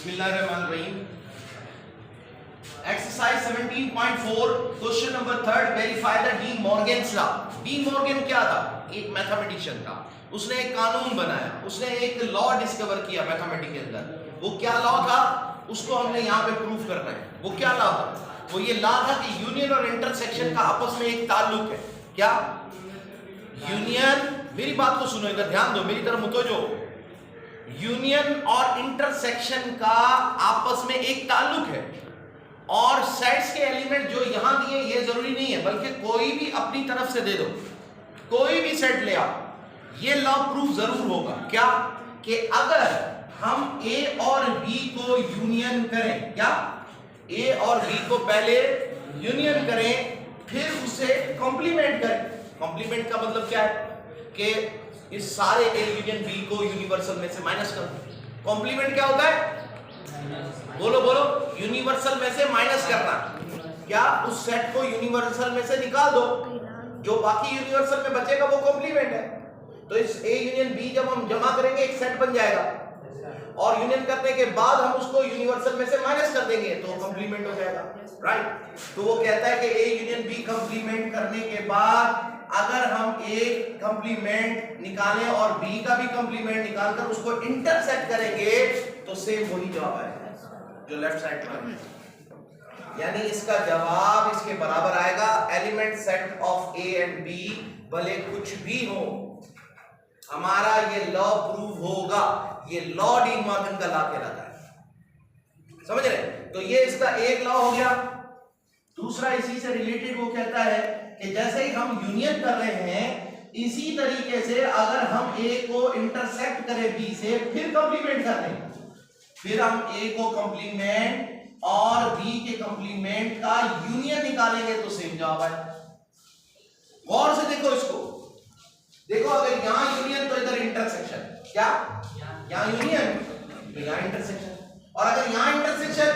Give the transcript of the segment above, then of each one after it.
बिस्मिल्लाहिर्रहमानिर्रहीम। Exercise 17.4 question number 3 verify the D Morgan's law. De Morgan क्या था? एक मैथमेटिशियन था। उसने एक कानून बनाया, उसने एक लॉ डिस्कवर किया मैथमेटिक्स के अंदर। वो क्या लॉ था उसको हमने यहाँ पे प्रूफ करना है। वो क्या लॉ था? वो ये लॉ था कि यूनियन और इंटरसेक्शन का आपस में एक ताल्लुक है। क्या यूनियन? मेरी बात को सुनो, इधर ध्यान दो, मेरी तरफ मुतवज्जो। यूनियन और इंटरसेक्शन का आपस में एक ताल्लुक है और सेट्स के एलिमेंट जो यहां दिए ये जरूरी नहीं है, बल्कि कोई भी अपनी तरफ से दे दो, कोई भी सेट ले आओ, ये लॉ प्रूफ जरूर होगा। क्या कि अगर हम ए और बी को यूनियन करें, क्या ए और बी को पहले यूनियन करें फिर उसे कॉम्प्लीमेंट करें। कॉम्प्लीमेंट का मतलब क्या है कि इस सारे ए यूनियन बी को यूनिवर्सल में से माइनस कर दो। कॉम्प्लीमेंट क्या होता है? बोलो बोलो। यूनिवर्सल में से माइनस करना। क्या उस सेट को यूनिवर्सल में से निकाल दो, जो बाकी यूनिवर्सल में बचेगा वो कॉम्प्लीमेंट है। तो इस ए यूनियन बी जब हम जमा करेंगे एक सेट बन जाएगा और यूनियन करने के बाद हम उसको यूनिवर्सल में से माइनस कर देंगे तो कॉम्प्लीमेंट हो जाएगा, राइट। तो वो कहता है कि ए यूनियन बी कॉम्प्लीमेंट करने के बाद अगर हम ए कंप्लीमेंट निकालें और बी का भी कंप्लीमेंट निकालकर उसको इंटरसेक्ट करेंगे तो सेम वही जवाब आएगा जो लेफ्ट साइड पर। यानी इसका जवाब इसके बराबर आएगा। Element set of A and B भले कुछ भी हो, हमारा ये लॉ प्रूव होगा। ये लॉ डी मॉर्गन का लॉ कहलाता है, समझ रहे? तो ये इसका एक लॉ हो गया। दूसरा इसी से रिलेटेड वो कहता है कि जैसे ही हम यूनियन कर रहे हैं इसी तरीके से अगर हम ए को इंटरसेक्ट करें बी से फिर कंप्लीमेंट कर दें, फिर हम ए को कंप्लीमेंट और बी के कंप्लीमेंट का यूनियन निकालेंगे तो सेम जवाब आए। गौर से देखो इसको, देखो अगर यहां यूनियन तो इधर इंटरसेक्शन। क्या यहां यूनियन तो यहां इंटरसेक्शन, और अगर यहां इंटरसेक्शन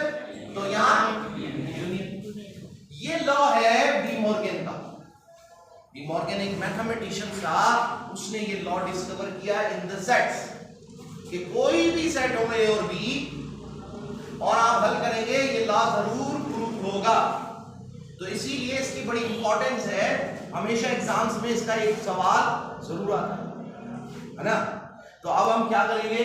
तो यहां यूनियन। ये लॉ है डी मॉर्गन का। डी मॉर्गन एक मैथमेटिशियन था, उसने ये लॉ डिस्कवर किया इन द सेट्स कि कोई भी सेट हो ए और बी और आप हल करेंगे ये लॉ जरूर प्रूफ होगा। तो इसीलिए इसकी बड़ी इंपॉर्टेंस है, हमेशा एग्जाम्स में इसका एक सवाल जरूर आता है ना। तो अब हम क्या करेंगे?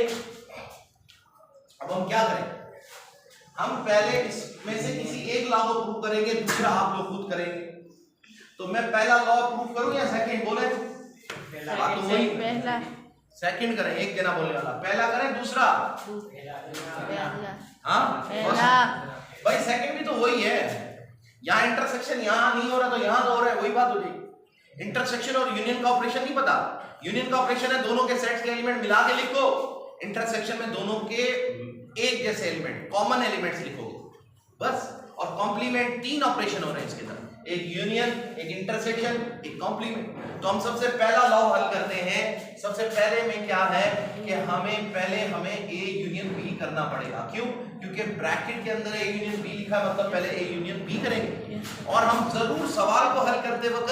हम पहले इसमें से किसी एक लॉ को प्रूव करेंगे, दूसरा आप लोग खुद करेंगे। तो मैं पहला लॉ प्रूव करूं या सेकंड? बोले पहला। सेकंड करें, एक जना बोलने वाला। पहला करें दूसरा? हाँ पहला। भाई सेकंड भी तो वही है। यहाँ इंटरसेक्शन यहाँ नहीं हो रहा तो यहाँ तो हो रहा है, वही बात हो जाएगी। इंटरसेक्शन और यूनियन का ऑपरेशन नहीं पता? यूनियन का ऑपरेशन है दोनों के सेट्स के एलिमेंट मिला के लिखो। इंटरसेक्शन में दोनों के एक जैसे एलिमेंट, कॉमन एलिमेंट्स लिखोगे बस। और कॉम्प्लीमेंट तीन ऑपरेशन हो रहे हैं इसके अंदर, एक यूनियन, एक इंटरसेक्शन, एक कॉम्प्लीमेंट। तो हम सबसे पहला लॉ हल करते हैं। सबसे पहले में क्या है कि हमें ए यूनियन बी करना पड़ेगा। क्यों? क्योंकि ब्रैकेट के अंदर ए यूनियन बी लिखा है, मतलब पहले ए यूनियन बी करेंगे। और हम जरूर सवाल को हल करते वक्त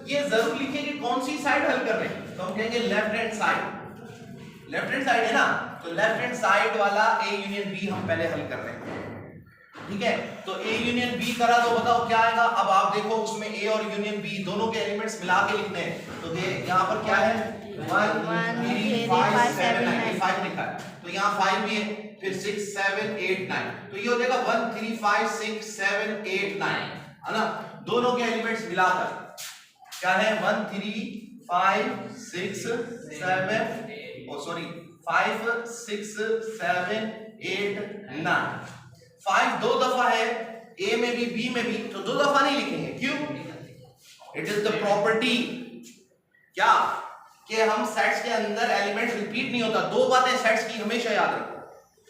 ये जरूर लिखेंगे कौन सी साइड हल कर रहे हैं। तो हम कहेंगे left hand side. Left hand side है ना, तो लेफ्ट हैंड साइड वाला ए यूनियन बी हम पहले हल कर रहे हैं, ठीक है। तो ए यूनियन बी करा तो बताओ क्या आएगा? अब आप देखो उसमें ए और यूनियन बी दोनों के एलिमेंट्स मिला के लिखने हैं। तो यहाँ पर क्या है? 1 3 5 7 9 5 लिखा है, तो यहाँ 5 भी है, फिर 6 7 8 9। तो ये हो जाएगा 1 3 5 6 7 8 9, है ना। दोनों के एलिमेंट्स मिलाकर क्या है? 1 3 5 6 7 5 6 7 8 9। 5 दो दफा है, ए में भी बी में भी, तो दो दफा नहीं लिखेंगे। क्यों? इट इज द प्रॉपर्टी क्या कि हम सेट्स के अंदर एलिमेंट रिपीट नहीं होता। दो बातें सेट्स की हमेशा याद रखो,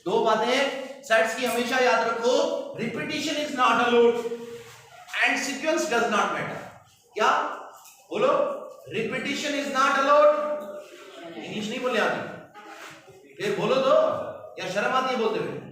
दो बातें सेट्स की हमेशा याद रखो। Repetition is not allowed and sequence does not matter. क्या बोलो? Repetition is not allowed. English नहीं बोले आती, फिर बोलो तो, या शर्म आती है बोलते हुए?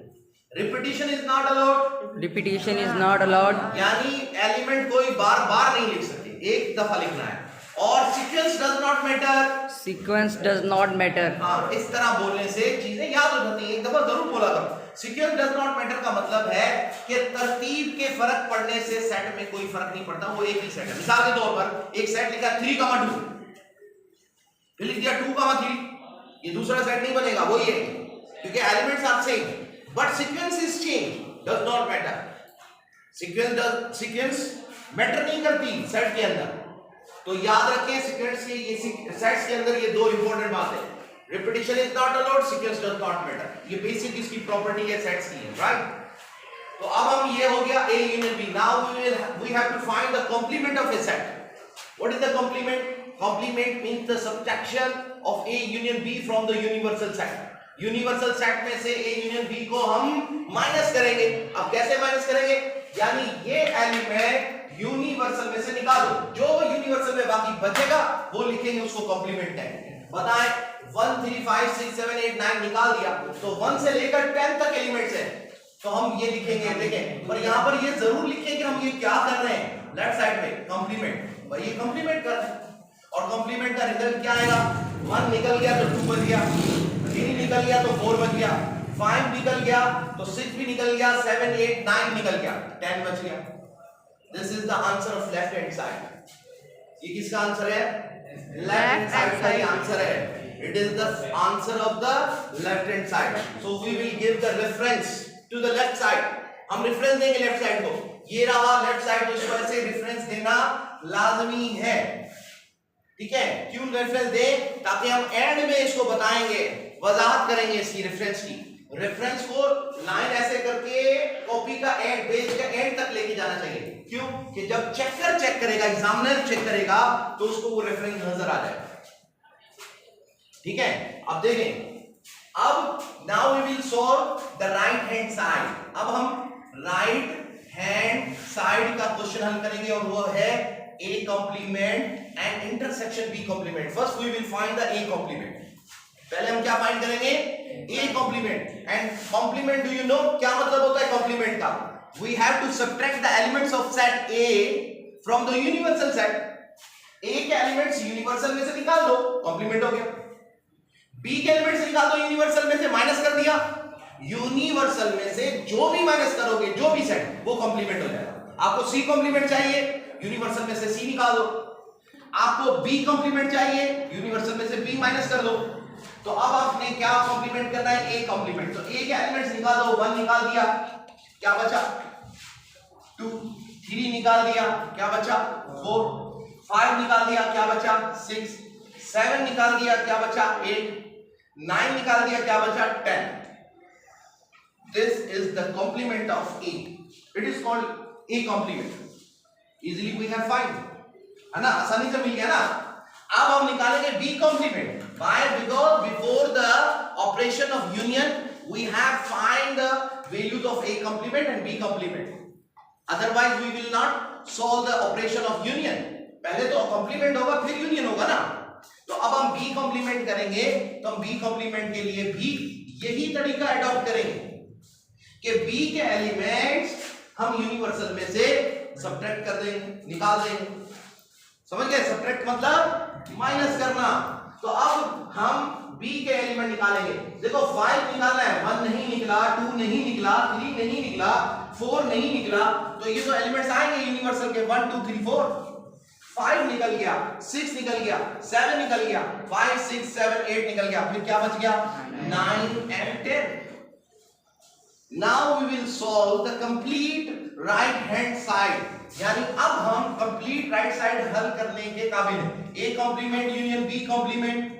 Repetition is not allowed. Repetition is not allowed, यानी एलिमेंट कोई बार बार नहीं लिख सकते, एक दफा लिखना है। और sequence does not matter. Sequence does not matter. हाँ, इस तरह बोलने से चीजें याद हो जाती हैं, एक दफा जरूर बोला करो। सीक्वेंस डज नॉट मैटर का मतलब है कि तरतीब के फर्क पड़ने से सेट में कोई फर्क नहीं पड़ता, वो एक ही सेट है। मिसाल के तौर पर एक सेट लिखा 3,2, फिर लिख दिया 2,3, ये दूसरा सेट नहीं बनेगा, वो ये, क्योंकि elements are same, but sequence is change, does not matter. Sequence matter नहीं करती सेट के अंदर। तो याद रखें सीक्वेंस के ये सेट्स के अंदर ये दो इंपॉर्टेंट बातें, repetition is not allowed, sequence does not matter. ये बेसिक इसकी प्रॉपर्टी है सेट्स की है, राइट। तो अब हम ये हो गया A union B. Now we have to find the complement of a set. What is the complement? Complement means the subtraction of A union B from the universal set. Universal set में से A union B को हम minus करेंगे। अब कैसे minus करेंगे? यानी ये एलिमेंट यूनिवर्सल में से निकालो, जो यूनिवर्सल में बाकी बचेगा वो लिखेंगे, उसको कॉम्प्लीमेंट कहेंगे। बताएं 1 3 5 6 7 8 9 निकाल दिया, तो 1 से लेकर 10 तक एलिमेंट्स है, तो हम ये लिखेंगे। देखें, पर यहां पर ये जरूर लिखें कि हम ये क्या कर रहे हैं, लेफ्ट साइड में कॉम्प्लीमेंट, भाई ये कॉम्प्लीमेंट कर रहे हैं। और कॉम्प्लीमेंट का रिजल्ट क्या आएगा? 1 निकल गया तो 2 बच गया, 3 निकल गया तो 4 बच गया, 5 निकल गया तो 6 भी निकल गया, 7 8 9 निकल गया, 10 बच गया। This is the answer of left hand side. ये किसका आंसर है? लेफ्ट हैंड साइड का ही आंसर है। It is the answer of the left hand side. So we will give the reference to the left side. हम reference देंगे left side को, ये रहा लेफ्ट साइड, तो इस वजह से रेफरेंस देना लाजमी है, ठीक है। क्यों रेफरेंस दे? ताकि हम एंड में इसको बताएंगे, वजाहत करेंगे इसकी रेफरेंस की। रेफरेंस को लाइन ऐसे करके कॉपी का एंड, पेज का एंड तक लेके जाना चाहिए। क्यों? कि जब चेकर चेक करेगा, एग्जामिनर चेक करेगा, तो उसको वो रेफरेंस नजर आ जाएगा, ठीक है। अब देखें, अब now we will solve the right hand side. अब हम राइट हैंड साइड का क्वेश्चन हल करेंगे, और वो है A complement and intersection B complement. First we will find the A complement. पहले हम क्या फाइंड करेंगे? A complement. And complement, do you know क्या मतलब होता है complement का? We have to subtract the elements of set A from the universal set. A के एलिमेंट्स यूनिवर्सल में से निकाल दो, complement हो गया। B के एलिमेंट्स निकाल दो यूनिवर्सल में से, माइनस कर दिया। यूनिवर्सल में से जो भी माइनस करोगे, जो भी सेट, वो complement हो जाएगा। आपको C complement चाहिए, यूनिवर्सल में से C निकाल दो। आपको B कंप्लीमेंट चाहिए, यूनिवर्सल में से B माइनस कर दो। तो अब आपने क्या कंप्लीमेंट करना है? A complement. तो A के एलिमेंट्स निकाल दो, 1 निकाल दिया, क्या बचा? 2, 3 निकाल दिया, क्या बचा? 4, 5 निकाल दिया, क्या बचा? 6, 7 निकाल दिया, क्या बचा? 8, 9 निकाल दिया, क्या बचा? 10। This is the complement of A. It is called A complement. Easily we have find, है ना, आसानी से मिल गया ना। अब हम निकालेंगे B complement. Why? Because before the operation of union we have find the values of A complement and B complement. Otherwise we will not solve the operation of union. पहले तो complement होगा, फिर union होगा ना। तो अब हम B complement करेंगे, तो हम B complement के लिए भी यही तरीका अडॉप्ट करेंगे कि B के एलिमेंट्स हम यूनिवर्सल में से सब्ट्रैक्ट कर देंगे, निकाल देंगे। समझ गए? सब्ट्रैक्ट मतलब माइनस करना। तो अब हम B के एलिमेंट निकालेंगे। देखो 5 निकालना है, 1 नहीं निकला, 2 नहीं निकला, 3 नहीं निकला, 4 नहीं निकला, तो ये तो एलिमेंट्स आएंगे यूनिवर्सल के 1 2 3 4। 5 निकल गया, 6 निकल गया, 7 निकल गया, 5 6 7 8 निकल गया, फिर क्या बच गया? 9 and 10। Now we will solve the complete right hand side. यानी अब हम complete right side हल करने के काबिल हैं। A complement union B complement।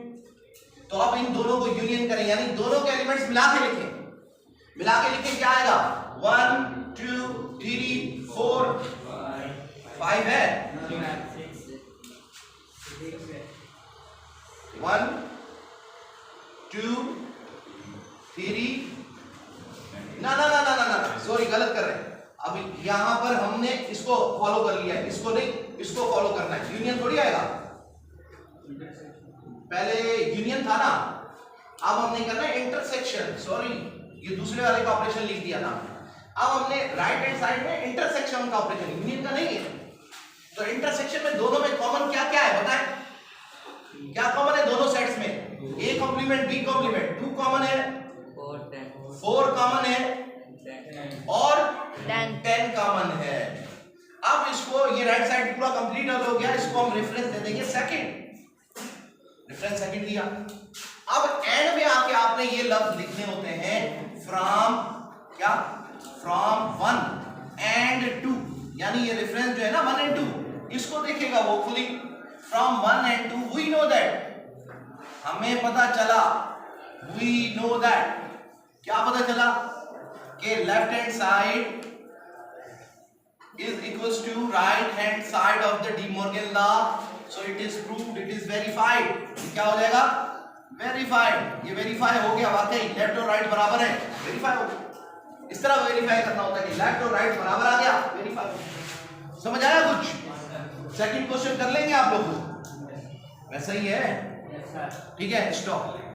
तो अब इन दोनों को यूनियन करें, यानी दोनों के एलिमेंट्स मिला के लिखें। मिला के लिखें क्या आएगा? 1 2 3 4 5 है, 1 2 3, ना ना ना ना ना ना, सॉरी गलत कर रहे हैं। अब यहां पर हमने इसको फॉलो कर लिया है, इसको नहीं, इसको फॉलो करना है। यूनियन थोड़ी आएगा, पहले यूनियन था ना, अब हमने करना है इंटरसेक्शन। सॉरी, ये दूसरे वाले का ऑपरेशन लिख दिया था। अब हमने राइट हैंड साइड में इंटरसेक्शन का ऑपरेशन, यूनियन का नहीं है। तो इंटरसेक्शन में दोनों में कॉमन क्या क्या है बताएं? क्या कॉमन है दोनों सेट्स में? A complement B complement. 2 common है, 4 कॉमन है और 10 कॉमन है। अब इसको ये राइट साइड पूरा कंप्लीट हो गया, इसको हम रेफरेंस दे देंगे सेकंड, रेफरेंस सेकंड दिया। अब एंड में आके आपने ये लफ्ज लिखने होते हैं फ्रॉम क्या, फ्रॉम 1 एंड 2, यानी ये रेफरेंस जो है ना 1 एंड 2, इसको देखेगा वो खुली from 1 and 2। We know that, हमें पता चला, वी नो दैट, क्या पता चला कि left hand side is equals to right hand side of the De Morgan law, so it is proved, it is verified। क्या हो जाएगा, वेरीफाइड। ये वेरीफाई हो गया, वाकई लेफ्ट और राइट बराबर है, वेरीफाई हो गया। इस तरह वेरीफाई करना होता है कि लेफ्ट और राइट बराबर आ गया, वेरीफाई। समझ आया कुछ? सेकंड क्वेश्चन कर लेंगे आप लोग, वैसा ही है, ठीक है, स्टॉप।